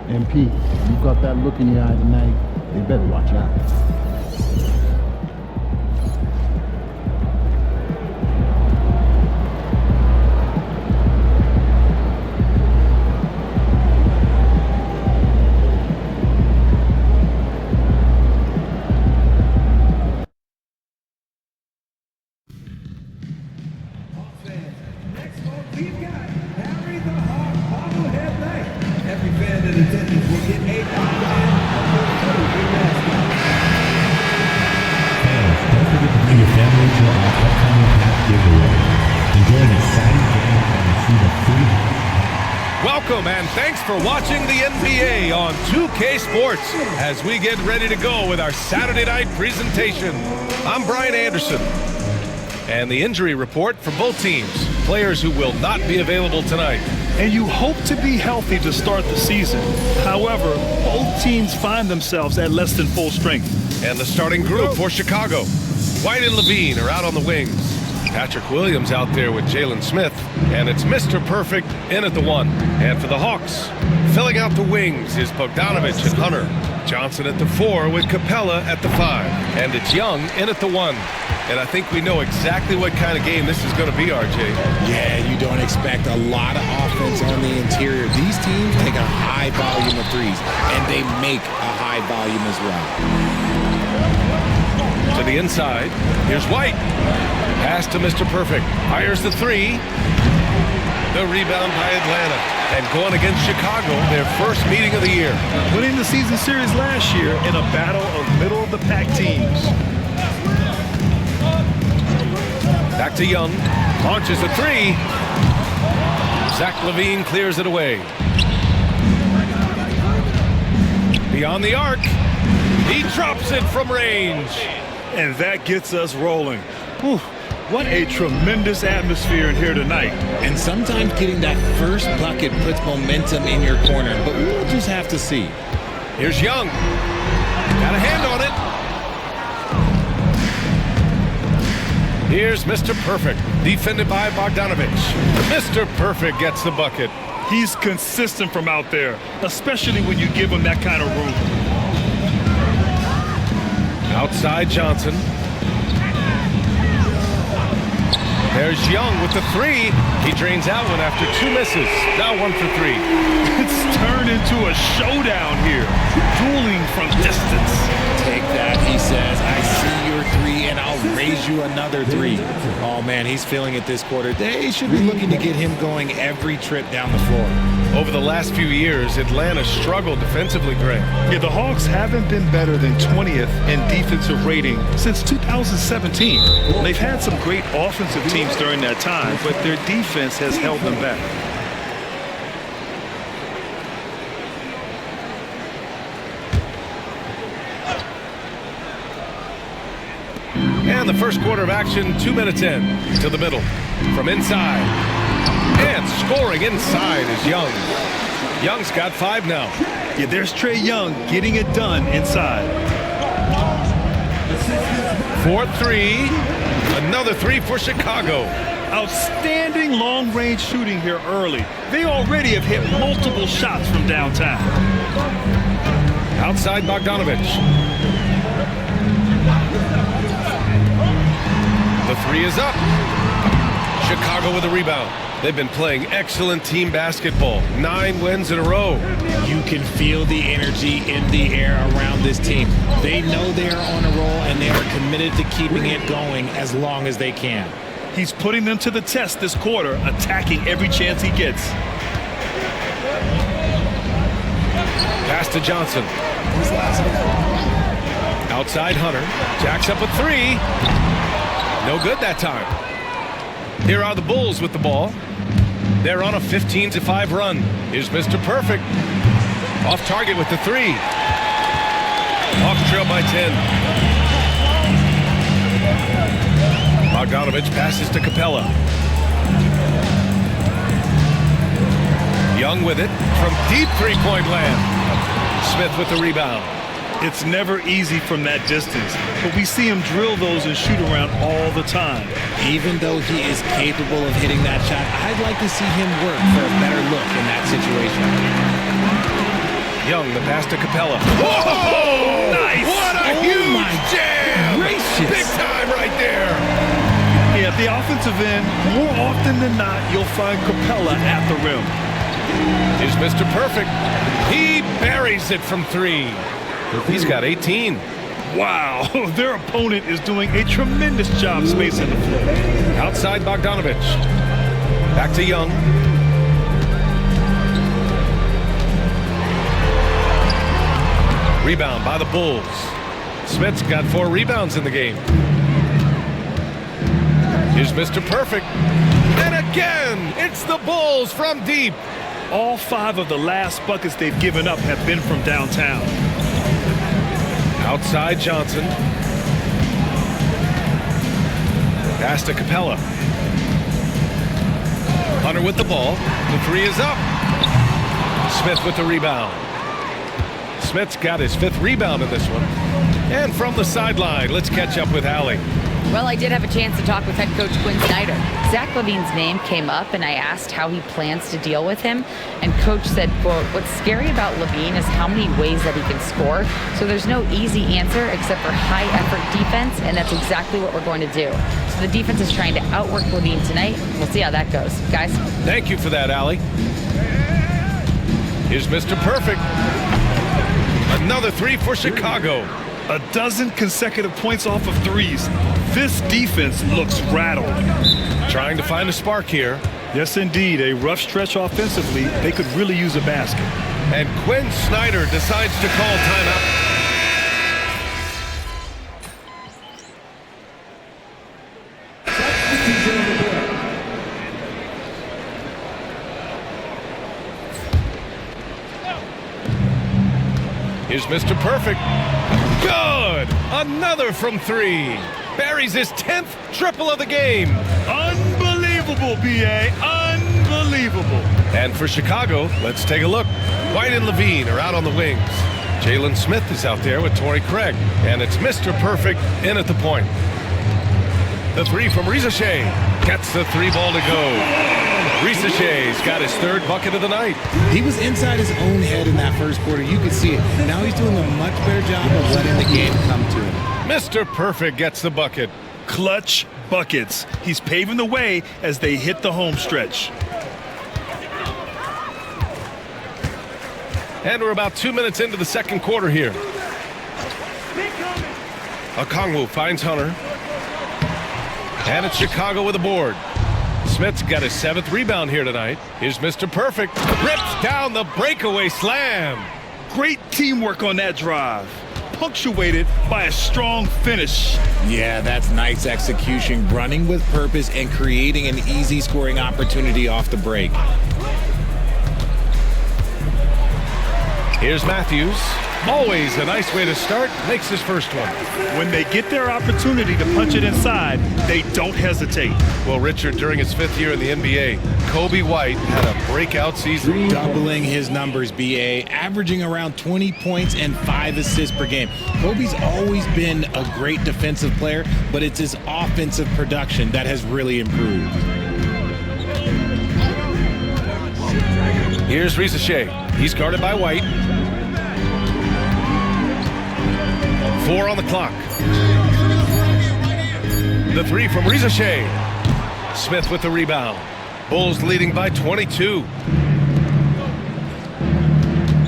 MP, you got that look in your eye tonight, they better watch out. Welcome and thanks for watching the NBA on 2K Sports as we get ready to go with our Saturday night presentation. I'm Brian Anderson. And the injury report for both teams. Players who will not be available tonight. And you hope to be healthy to start the season. However, both teams find themselves at less than full strength. And the starting group for Chicago. White and Levine are out on the wings. Patrick Williams out there with Jalen Smith. And it's Mr. Perfect in at the 1. And for the Hawks, filling out the wings is Bogdanovich and Hunter. Johnson at the 4 with Capella at the 5. And it's Young in at the 1. And I think we know exactly what kind of game this is going to be, RJ. Yeah, you don't expect a lot of offense on the interior. These teams take a high volume of threes, and they make a high volume as well. To the inside, here's White. Pass to Mr. Perfect. Fires the 3. The rebound by Atlanta. And going against Chicago, their first meeting of the year. Winning the season series last year in a battle of middle-of-the-pack teams. Back to Young. Launches a 3. Zach LaVine clears it away. Beyond the arc. He drops it from range. And that gets us rolling. Whew. What a tremendous atmosphere in here tonight. And sometimes getting that first bucket puts momentum in your corner, but we'll just have to see. Here's Young. Got a hand on it. Here's Mr. Perfect, defended by Bogdanovich. Mr. Perfect gets the bucket. He's consistent from out there, especially when you give him that kind of room. Outside Johnson. There's Young with the 3. He drains out one after 2 misses. Now 1 for 3. It's turned into a showdown here. Dueling from distance. Take that, he says. I see your 3, and I'll raise you another 3. Oh, man, he's feeling it this quarter. They should be looking to get him going every trip down the floor. Over the last few years, Atlanta struggled defensively, Greg. Yeah, the Hawks haven't been better than 20th in defensive rating since 2017. They've had some great offensive teams during that time, but their defense has held them back. And the first quarter of action, 2 minutes in. To the middle. From inside. And scoring inside is Young. Young's got 5 now. Yeah, there's Trae Young getting it done inside. 4-3. Another 3 for Chicago. Outstanding long-range shooting here early. They already have hit multiple shots from downtown. Outside Bogdanovich. The 3 is up. Chicago with a rebound. They've been playing excellent team basketball. 9 wins in a row. You can feel the energy in the air around this team. They know they are on a roll, and they are committed to keeping it going as long as they can. He's putting them to the test this quarter, attacking every chance he gets. Pass to Johnson. Outside Hunter. Jacks up a 3. No good that time. Here are the Bulls with the ball. They're on a 15-5 run. Here's Mr. Perfect. Off target with the 3. Hawks trail by 10. Bogdanovich passes to Capella. Young with it from deep 3-point land. Smith with the rebound. It's never easy from that distance, but we see him drill those and shoot around all the time. Even though he is capable of hitting that shot, I'd like to see him work for a better look in that situation. Young, the pass to Capella. Whoa! Nice! What a huge jam! Gracious. Big time right there. Yeah, at the offensive end, more often than not, you'll find Capella at the rim. Here's Mr. Perfect. He buries it from 3. He's got 18. Wow, their opponent is doing a tremendous job spacing the floor. Outside Bogdanovich. Back to Young. Rebound by the Bulls. Smith's got 4 rebounds in the game. Here's Mr. Perfect. And again, it's the Bulls from deep. All 5 of the last buckets they've given up have been from downtown. Outside Johnson. Pass to Capella. Hunter with the ball. The 3 is up. Smith with the rebound. Smith's got his 5th rebound in this one. And from the sideline, let's catch up with Allie. Well, I did have a chance to talk with head coach Quinn Snyder. Zach LaVine's name came up, and I asked how he plans to deal with him. And coach said, quote, "What's scary about LaVine is how many ways that he can score. So there's no easy answer except for high-effort defense, and that's exactly what we're going to do." So the defense is trying to outwork LaVine tonight. We'll see how that goes. Guys? Thank you for that, Allie. Here's Mr. Perfect. Another 3 for Chicago. A dozen consecutive points off of 3s. This defense looks rattled. Trying to find a spark here. Yes, indeed. A rough stretch offensively. They could really use a basket. And Quinn Snyder decides to call timeout. Here's Mr. Perfect. Good! Another from 3. Buries his 10th triple of the game. Unbelievable, B.A. Unbelievable. And for Chicago, let's take a look. White and Levine are out on the wings. Jalen Smith is out there with Torrey Craig. And it's Mr. Perfect in at the point. The 3 from Rizachet. Gets the 3 ball to go. Rizachet's got his 3rd bucket of the night. He was inside his own head in that first quarter. You could see it. Now he's doing a much better job of letting the game come to him. Mr. Perfect gets the bucket. Clutch buckets. He's paving the way as they hit the home stretch. And we're about 2 minutes into the second quarter here. Okongwu finds Hunter. And it's Chicago with a board. Smith's got his 7th rebound here tonight. Here's Mr. Perfect. Rips down the breakaway slam. Great teamwork on that drive. Punctuated by a strong finish. Yeah, that's nice execution. Running with purpose and creating an easy scoring opportunity off the break. Here's Matthews. Always a nice way to start. Makes his first one. When they get their opportunity to punch it inside, they don't hesitate. Well, Richard, during his 5th year in the NBA, Kobe White had a breakout season. Doubling his numbers, B.A., averaging around 20 points and 5 assists per game. Kobe's always been a great defensive player, but it's his offensive production that has really improved. Here's Rizachet. He's guarded by White. 4 on the clock. The 3 from Rizachet. Smith with the rebound. Bulls leading by 22.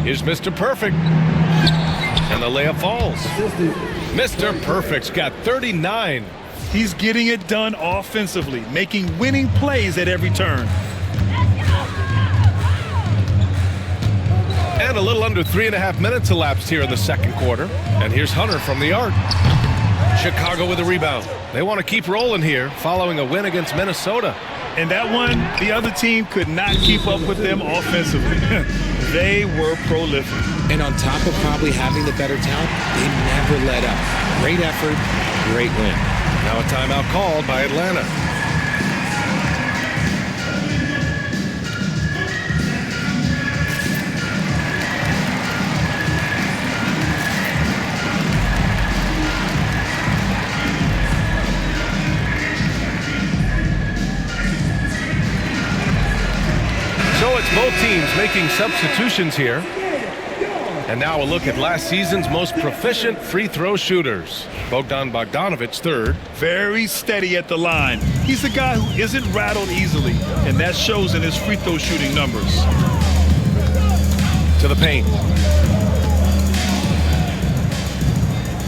Here's Mr. Perfect. And the layup falls. Mr. Perfect's got 39. He's getting it done offensively, making winning plays at every turn. And a little under 3.5 minutes elapsed here in the second quarter. And here's Hunter from the arc. Chicago with a rebound. They want to keep rolling here following a win against Minnesota. And that one, the other team could not keep up with them offensively. They were prolific. And on top of probably having the better talent, they never let up. Great effort, great win. Now a timeout called by Atlanta. So it's both teams making substitutions here. And now a look at last season's most proficient free throw shooters. Bogdan Bogdanovic, third. Very steady at the line. He's a guy who isn't rattled easily, and that shows in his free throw shooting numbers. To the paint.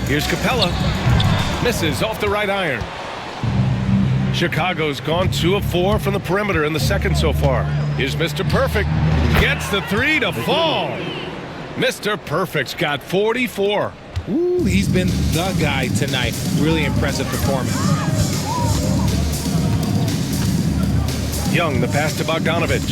Here's Capella. Misses off the right iron. Chicago's gone 2 of 4 from the perimeter in the second so far. Here's Mr. Perfect. Gets the three to fall. Mr. Perfect's got 44. Ooh, he's been the guy tonight. Really impressive performance. Young, the pass to Bogdanovic.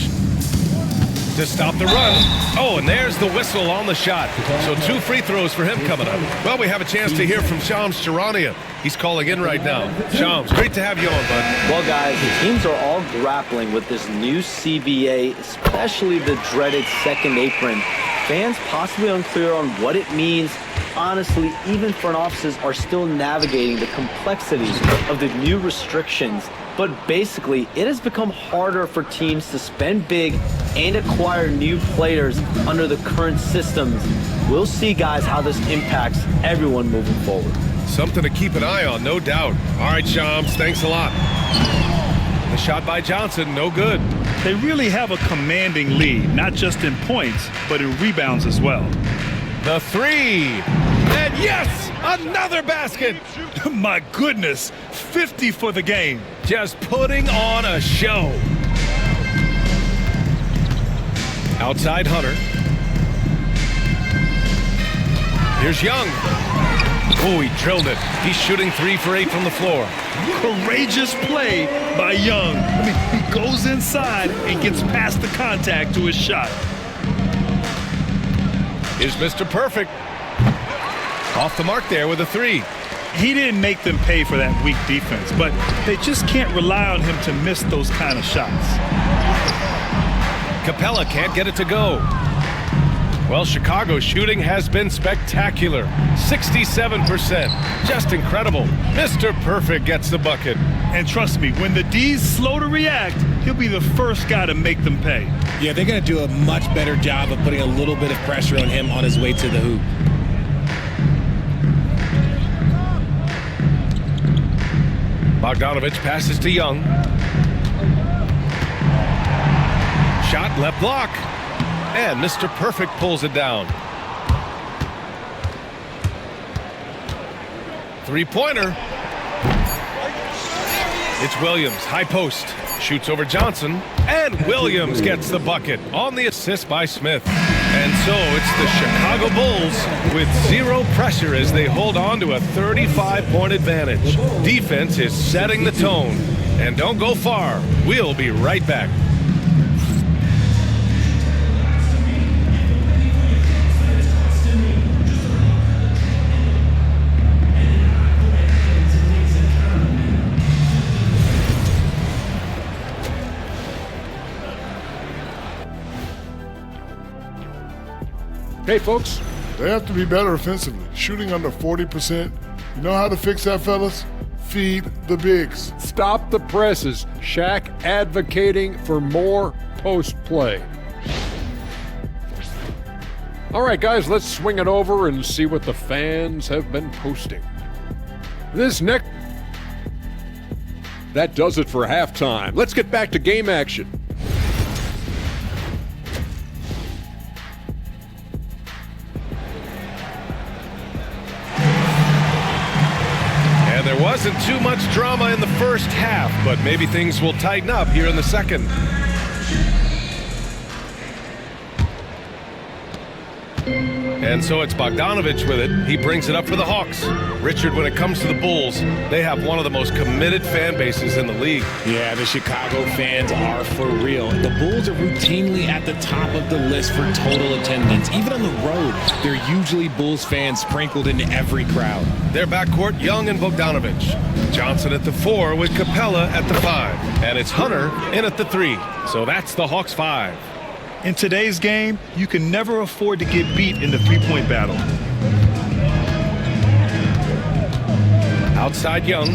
To stop the run. Oh, and there's the whistle on the shot. So 2 free throws for him coming up. Well, we have a chance to hear from Shams Charania. He's calling in right now. Shams, great to have you on, bud. Well, guys, the teams are all grappling with this new CBA, especially the dreaded second apron. Fans possibly unclear on what it means. Honestly, even front offices are still navigating the complexities of the new restrictions. But basically, it has become harder for teams to spend big and acquire new players under the current systems. We'll see, guys, how this impacts everyone moving forward. Something to keep an eye on, no doubt. All right, Shams, thanks a lot. The shot by Johnson, no good. They really have a commanding lead, not just in points, but in rebounds as well. The three. And yes, another basket. My goodness, 50 for the game. Just putting on a show. Outside Hunter. Here's Young. Oh, he drilled it. He's shooting 3 for 8 from the floor. Courageous play by Young. I mean, he goes inside and gets past the contact to his shot. Here's Mr. Perfect. Off the mark there with a 3. He didn't make them pay for that weak defense, but they just can't rely on him to miss those kind of shots. Capella can't get it to go. Well, Chicago's shooting has been spectacular. 67%. Just incredible. Mr. Perfect gets the bucket. And trust me, when the D's slow to react, he'll be the first guy to make them pay. Yeah, they're going to do a much better job of putting a little bit of pressure on him on his way to the hoop. Bogdanovic passes to Young. Shot left block. And Mr. Perfect pulls it down. Three-pointer. It's Williams, high post. Shoots over Johnson. And Williams gets the bucket on the assist by Smith. And so it's the Chicago Bulls with 0 pressure as they hold on to a 35-point advantage. Defense is setting the tone. And don't go far. We'll be right back. Hey, folks, they have to be better offensively. Shooting under 40%. You know how to fix that, fellas? Feed the bigs. Stop the presses. Shaq advocating for more post play. All right, guys, let's swing it over and see what the fans have been posting. That does it for halftime. Let's get back to game action. There wasn't too much drama in the first half, but maybe things will tighten up here in the second. And so it's Bogdanovic with it. He brings it up for the Hawks. Richard, when it comes to the Bulls, they have one of the most committed fan bases in the league. Yeah, the Chicago fans are for real. The Bulls are routinely at the top of the list for total attendance. Even on the road, there are usually Bulls fans sprinkled in every crowd. Their backcourt, Young and Bogdanovic. Johnson at the 4 with Capella at the 5. And it's Hunter in at the 3. So that's the Hawks 5. In today's game, you can never afford to get beat in the three-point battle. Outside Young.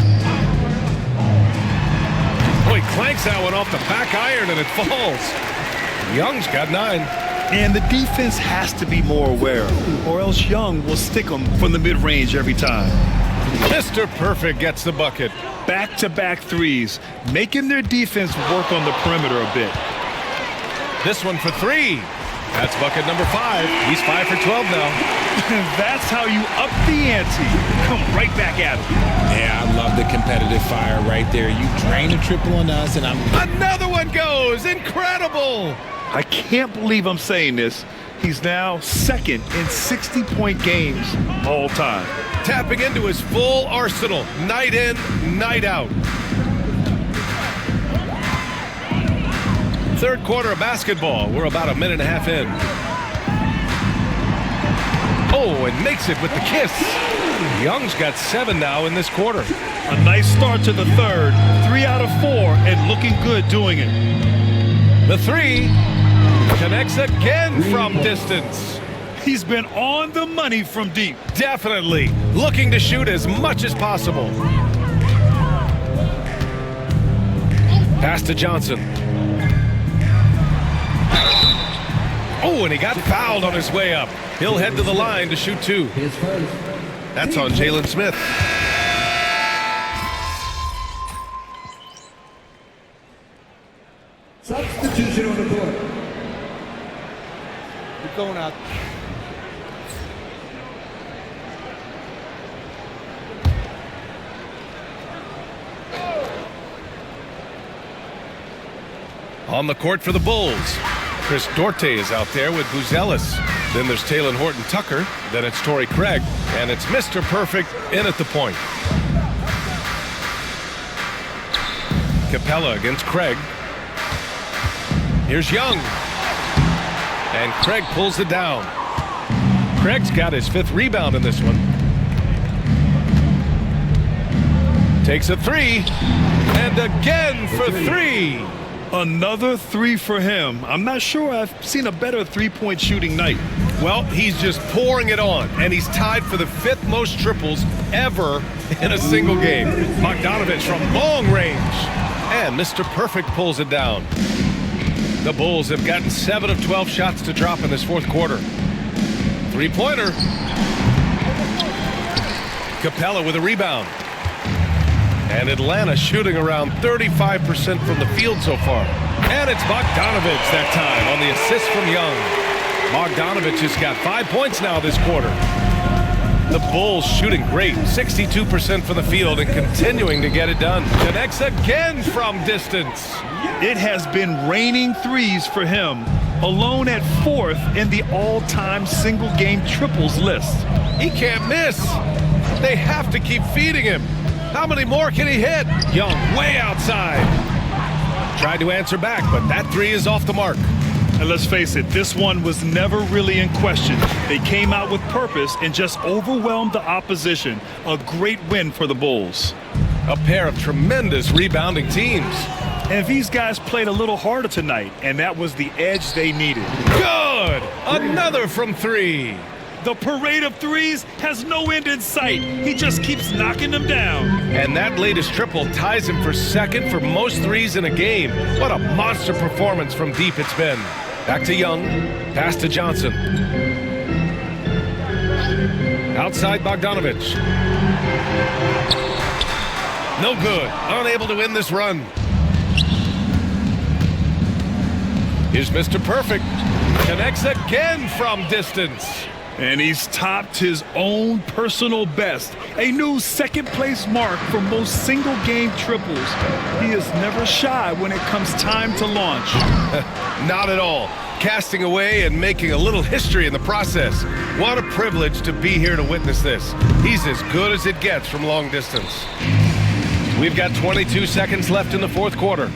Oh, he clanks that one off the back iron and it falls. Young's got 9. And the defense has to be more aware, or else Young will stick them from the mid-range every time. Mr. Perfect gets the bucket. Back-to-back threes, making their defense work on the perimeter a bit. This one for three. That's bucket number 5. He's 5 for 12 now. That's how you up the ante. Come right back at him. Yeah, I love the competitive fire right there. You drain a triple on us, and Another one goes. Incredible. I can't believe I'm saying this. He's now second in 60-point games all time. Tapping into his full arsenal, night in, night out. Third quarter of basketball. We're about a minute and a half in. Oh, and makes it with the kiss. Young's got 7 now in this quarter. A nice start to the third. 3 out of 4 and looking good doing it. The 3 connects again from distance. He's been on the money from deep. Definitely looking to shoot as much as possible. Pass to Johnson. Oh, and he got fouled on his way up. He'll head to the line to shoot 2. That's on Jalen Smith. Substitution on the court. You're going out. On the court for the Bulls. Chris Dorte is out there with Buzelis. Then there's Taylor Horton-Tucker. Then it's Torrey Craig. And it's Mr. Perfect in at the point. Capella against Craig. Here's Young. And Craig pulls it down. Craig's got his 5th rebound in this one. Takes a 3. And again for 3. Another 3 for him. I'm not sure I've seen a better three-point shooting night. Well, he's just pouring it on, and he's tied for the 5th most triples ever in a single game. Bogdanovich from long range. And Mr. Perfect pulls it down. The Bulls have gotten 7 of 12 shots to drop in this 4th quarter. 3-pointer. Capella with a rebound. And Atlanta shooting around 35% from the field so far. And it's Bogdanovich that time on the assist from Young. Bogdanovich has got 5 points now this quarter. The Bulls shooting great, 62% from the field and continuing to get it done. Connects again from distance. It has been raining threes for him, alone at 4th in the all-time single-game triples list. He can't miss. They have to keep feeding him. How many more can he hit? Young way outside. Tried to answer back, but that 3 is off the mark. And let's face it, this one was never really in question. They came out with purpose and just overwhelmed the opposition. A great win for the Bulls. A pair of tremendous rebounding teams. And these guys played a little harder tonight, and that was the edge they needed. Good! Another from 3. The parade of threes has no end in sight. He just keeps knocking them down. And that latest triple ties him for 2nd for most threes in a game. What a monster performance from deep it's been. Back to Young. Pass to Johnson. Outside Bogdanovich. No good. Unable to win this run. Here's Mr. Perfect. Connects again from distance. And he's topped his own personal best. A new 2nd-place mark for most single-game triples. He is never shy when it comes time to launch. Not at all. Casting away and making a little history in the process. What a privilege to be here to witness this. He's as good as it gets from long distance. We've got 22 seconds left in the 4th quarter.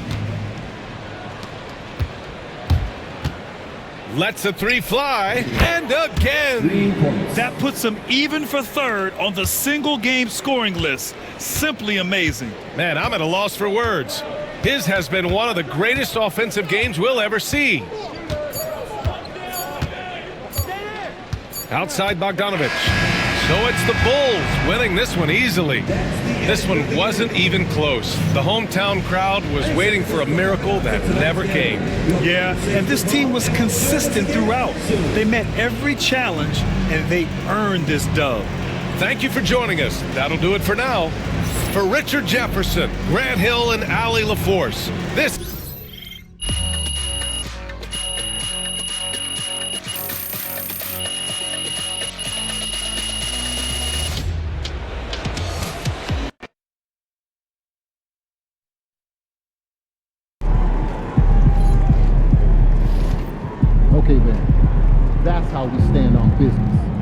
Lets a 3 fly, and again. That puts him even for 3rd on the single-game scoring list. Simply amazing. Man, I'm at a loss for words. His has been one of the greatest offensive games we'll ever see. Outside Bogdanovich. So it's the Bulls winning this one easily. This one wasn't even close. The hometown crowd was waiting for a miracle that never came. Yeah, and this team was consistent throughout. They met every challenge, and they earned this dub. Thank you for joining us. That'll do it for now. For Richard Jefferson, Grant Hill, and Allie LaForce, this Okay, then. That's how we stand on business.